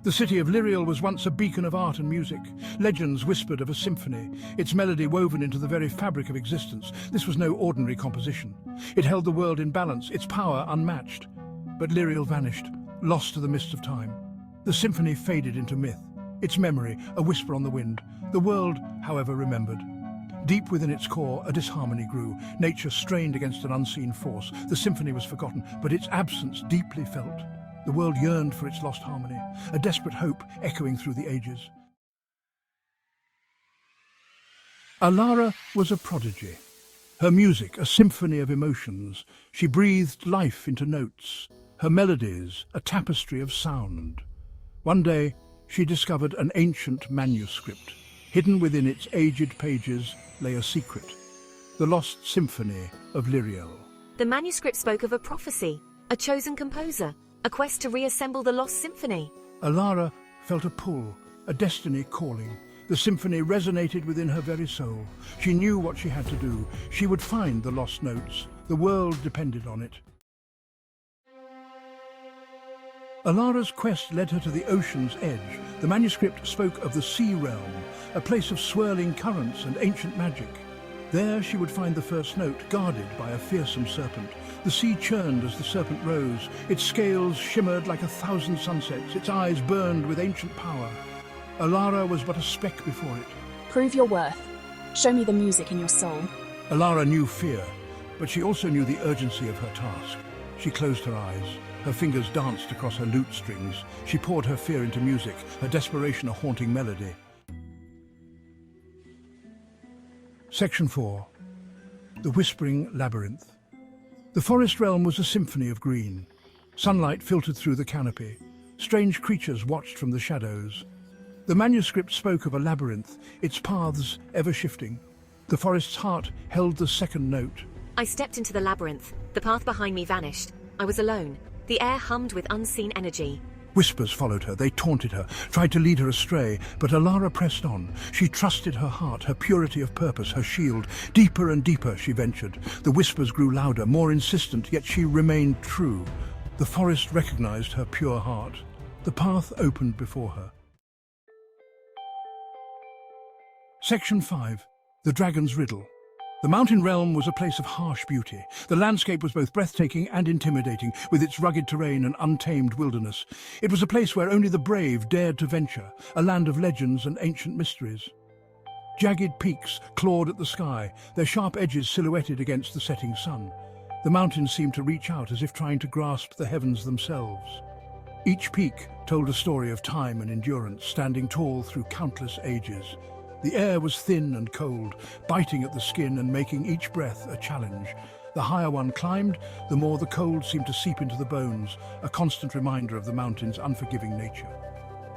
The city of Lyriel was once a beacon of art and music. Legends whispered of a symphony, its melody woven into the very fabric of existence. This was no ordinary composition. It held the world in balance, its power unmatched. But Lyriel vanished, lost to the mists of time. The symphony faded into myth, its memory a whisper on the wind. The world, however, remembered. Deep within its core, a disharmony grew. Nature strained against an unseen force. The symphony was forgotten, but its absence deeply felt. The world yearned for its lost harmony, a desperate hope echoing through the ages. Alara was a prodigy. Her music, a symphony of emotions. She breathed life into notes. Her melodies, a tapestry of sound. One day, she discovered an ancient manuscript. Hidden within its aged pages lay a secret. The lost symphony of Lyriel. The manuscript spoke of a prophecy, a chosen composer, a quest to reassemble the lost symphony. Alara felt a pull, a destiny calling. The symphony resonated within her very soul. She knew what she had to do. She would find the lost notes. The world depended on it. Alara's quest led her to the ocean's edge. The manuscript spoke of the sea realm, a place of swirling currents and ancient magic. There she would find the first note, guarded by a fearsome serpent. The sea churned as the serpent rose. Its scales shimmered like 1,000 sunsets. Its eyes burned with ancient power. Alara was but a speck before it. Prove your worth. Show me the music in your soul. Alara knew fear, but she also knew the urgency of her task. She closed her eyes. Her fingers danced across her lute strings. She poured her fear into music, her desperation a haunting melody. Section 4. The Whispering Labyrinth. The forest realm was a symphony of green. Sunlight filtered through the canopy. Strange creatures watched from the shadows. The manuscript spoke of a labyrinth, its paths ever shifting. The forest's heart held the second note. I stepped into the labyrinth. The path behind me vanished. I was alone. The air hummed with unseen energy. Whispers followed her. They taunted her, tried to lead her astray, but Alara pressed on. She trusted her heart, her purity of purpose, her shield. Deeper and deeper she ventured. The whispers grew louder, more insistent, yet she remained true. The forest recognized her pure heart. The path opened before her. Section 5. The Dragon's Riddle. The mountain realm was a place of harsh beauty. The landscape was both breathtaking and intimidating, with its rugged terrain and untamed wilderness. It was a place where only the brave dared to venture, a land of legends and ancient mysteries. Jagged peaks clawed at the sky, their sharp edges silhouetted against the setting sun. The mountains seemed to reach out as if trying to grasp the heavens themselves. Each peak told a story of time and endurance, standing tall through countless ages. The air was thin and cold, biting at the skin and making each breath a challenge. The higher one climbed, the more the cold seemed to seep into the bones, a constant reminder of the mountain's unforgiving nature.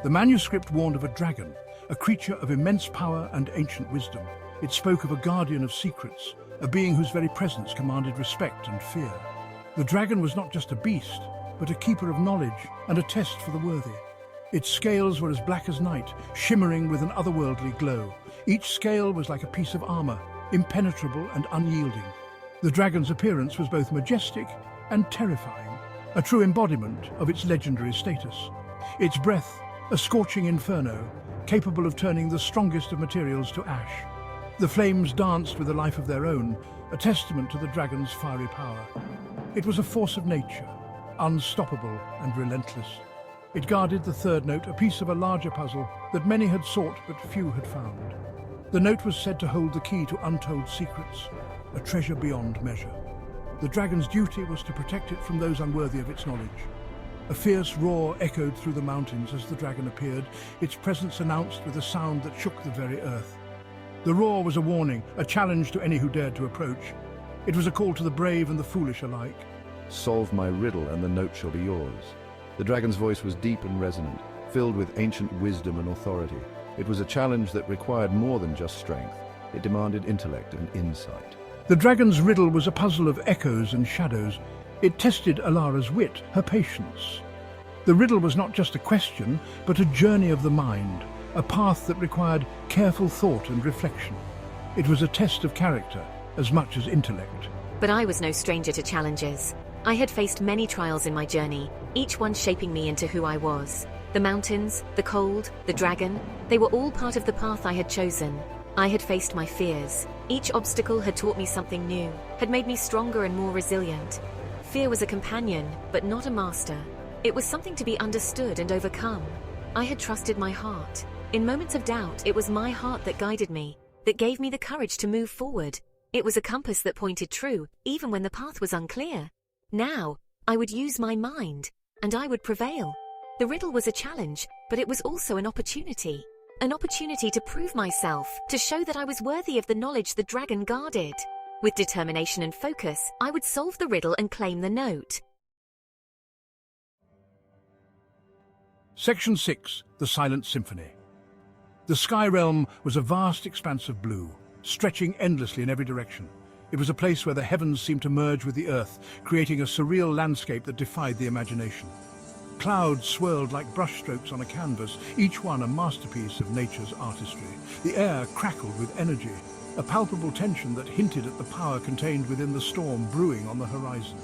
The manuscript warned of a dragon, a creature of immense power and ancient wisdom. It spoke of a guardian of secrets, a being whose very presence commanded respect and fear. The dragon was not just a beast, but a keeper of knowledge and a test for the worthy. Its scales were as black as night, shimmering with an otherworldly glow. Each scale was like a piece of armor, impenetrable and unyielding. The dragon's appearance was both majestic and terrifying, a true embodiment of its legendary status. Its breath, a scorching inferno, capable of turning the strongest of materials to ash. The flames danced with a life of their own, a testament to the dragon's fiery power. It was a force of nature, unstoppable and relentless. It guarded the third note, a piece of a larger puzzle that many had sought but few had found. The note was said to hold the key to untold secrets, a treasure beyond measure. The dragon's duty was to protect it from those unworthy of its knowledge. A fierce roar echoed through the mountains as the dragon appeared, its presence announced with a sound that shook the very earth. The roar was a warning, a challenge to any who dared to approach. It was a call to the brave and the foolish alike. Solve my riddle and the note shall be yours. The dragon's voice was deep and resonant, filled with ancient wisdom and authority. It was a challenge that required more than just strength. It demanded intellect and insight. The dragon's riddle was a puzzle of echoes and shadows. It tested Alara's wit, her patience. The riddle was not just a question, but a journey of the mind, a path that required careful thought and reflection. It was a test of character as much as intellect. But I was no stranger to challenges. I had faced many trials in my journey, each one shaping me into who I was. The mountains, the cold, the dragon, they were all part of the path I had chosen. I had faced my fears. Each obstacle had taught me something new, had made me stronger and more resilient. Fear was a companion, but not a master. It was something to be understood and overcome. I had trusted my heart. In moments of doubt, it was my heart that guided me, that gave me the courage to move forward. It was a compass that pointed true, even when the path was unclear. Now, I would use my mind, and I would prevail. The riddle was a challenge, but it was also an opportunity. An opportunity to prove myself, to show that I was worthy of the knowledge the dragon guarded. With determination and focus, I would solve the riddle and claim the note. Section 6. The Silent Symphony. The sky realm was a vast expanse of blue, stretching endlessly in every direction. It was a place where the heavens seemed to merge with the earth, creating a surreal landscape that defied the imagination. Clouds swirled like brushstrokes on a canvas, each one a masterpiece of nature's artistry. The air crackled with energy, a palpable tension that hinted at the power contained within the storm brewing on the horizon.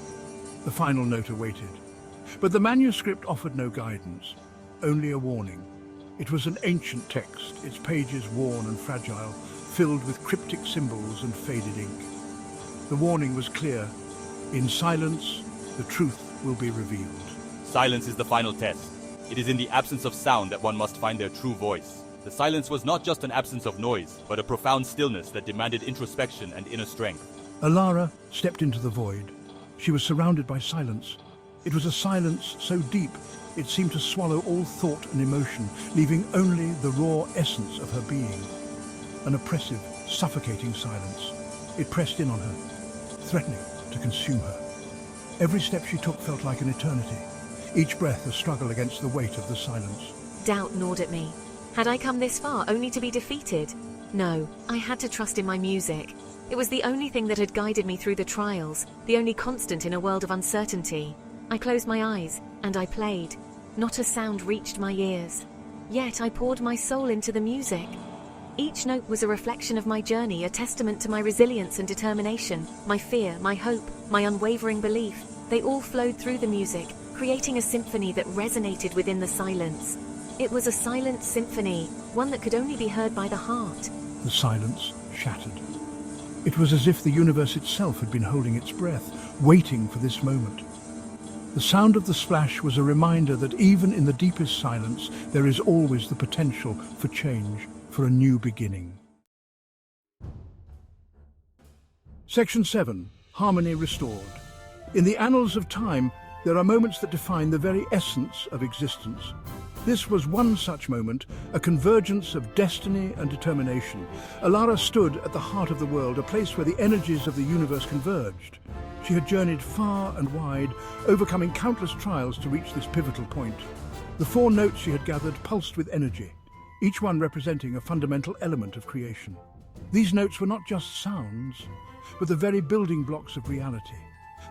The final note awaited. But the manuscript offered no guidance, only a warning. It was an ancient text, its pages worn and fragile, filled with cryptic symbols and faded ink. The warning was clear. In silence, the truth will be revealed. Silence is the final test. It is in the absence of sound that one must find their true voice. The silence was not just an absence of noise, but a profound stillness that demanded introspection and inner strength. Alara stepped into the void. She was surrounded by silence. It was a silence so deep, it seemed to swallow all thought and emotion, leaving only the raw essence of her being. An oppressive, suffocating silence. It pressed in on her, threatening to consume her. Every step she took felt like an eternity, each breath a struggle against the weight of the silence. Doubt gnawed at me. Had I come this far only to be defeated? No, I had to trust in my music. It was the only thing that had guided me through the trials, the only constant in a world of uncertainty. I closed my eyes, and I played. Not a sound reached my ears. Yet I poured my soul into the music. Each note was a reflection of my journey, a testament to my resilience and determination, my fear, my hope, my unwavering belief. They all flowed through the music, creating a symphony that resonated within the silence. It was a silent symphony, one that could only be heard by the heart. The silence shattered. It was as if the universe itself had been holding its breath, waiting for this moment. The sound of the splash was a reminder that even in the deepest silence, there is always the potential for change, for a new beginning. Section 7. Harmony Restored. In the annals of time, there are moments that define the very essence of existence. This was one such moment, a convergence of destiny and determination. Alara stood at the heart of the world, a place where the energies of the universe converged. She had journeyed far and wide, overcoming countless trials to reach this pivotal point. The 4 notes she had gathered pulsed with energy, each one representing a fundamental element of creation. These notes were not just sounds, but the very building blocks of reality.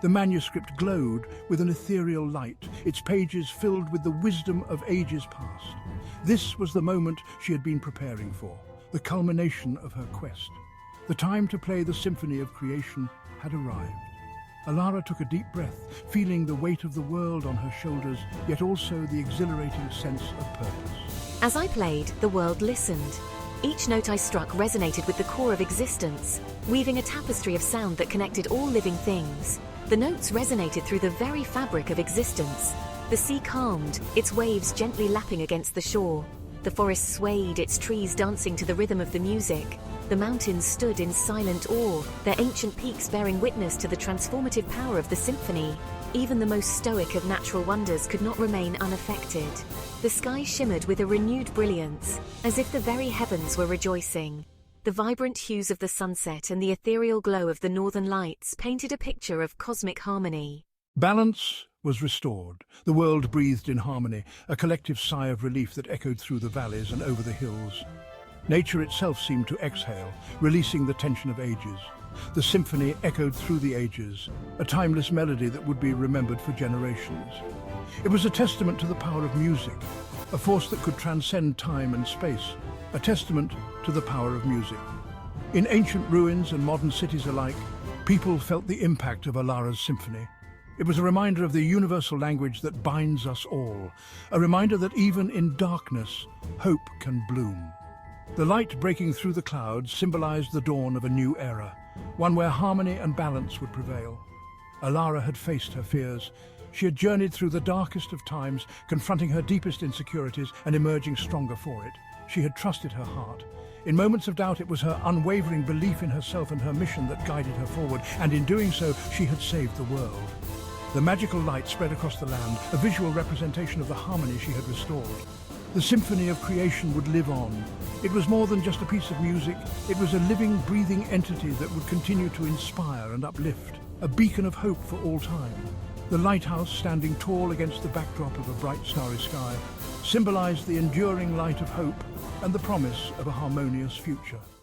The manuscript glowed with an ethereal light, its pages filled with the wisdom of ages past. This was the moment she had been preparing for, the culmination of her quest. The time to play the symphony of creation had arrived. Alara took a deep breath, feeling the weight of the world on her shoulders, yet also the exhilarating sense of purpose. As I played, the world listened. Each note I struck resonated with the core of existence, weaving a tapestry of sound that connected all living things. The notes resonated through the very fabric of existence. The sea calmed, its waves gently lapping against the shore. The forest swayed, its trees dancing to the rhythm of the music. The mountains stood in silent awe, their ancient peaks bearing witness to the transformative power of the symphony. Even the most stoic of natural wonders could not remain unaffected. The sky shimmered with a renewed brilliance, as if the very heavens were rejoicing. The vibrant hues of the sunset and the ethereal glow of the northern lights painted a picture of cosmic harmony. Balance was restored. The world breathed in harmony, a collective sigh of relief that echoed through the valleys and over the hills. Nature itself seemed to exhale, releasing the tension of ages. The symphony echoed through the ages, a timeless melody that would be remembered for generations. It was a testament to the power of music, a force that could transcend time and space, a testament to the power of music. In ancient ruins and modern cities alike, people felt the impact of Alara's symphony. It was a reminder of the universal language that binds us all, a reminder that even in darkness, hope can bloom. The light breaking through the clouds symbolized the dawn of a new era, one where harmony and balance would prevail. Alara had faced her fears. She had journeyed through the darkest of times, confronting her deepest insecurities and emerging stronger for it. She had trusted her heart. In moments of doubt, it was her unwavering belief in herself and her mission that guided her forward, and in doing so, she had saved the world. The magical light spread across the land, a visual representation of the harmony she had restored. The symphony of creation would live on. It was more than just a piece of music. It was a living, breathing entity that would continue to inspire and uplift, a beacon of hope for all time. The lighthouse, standing tall against the backdrop of a bright starry sky, symbolized the enduring light of hope and the promise of a harmonious future.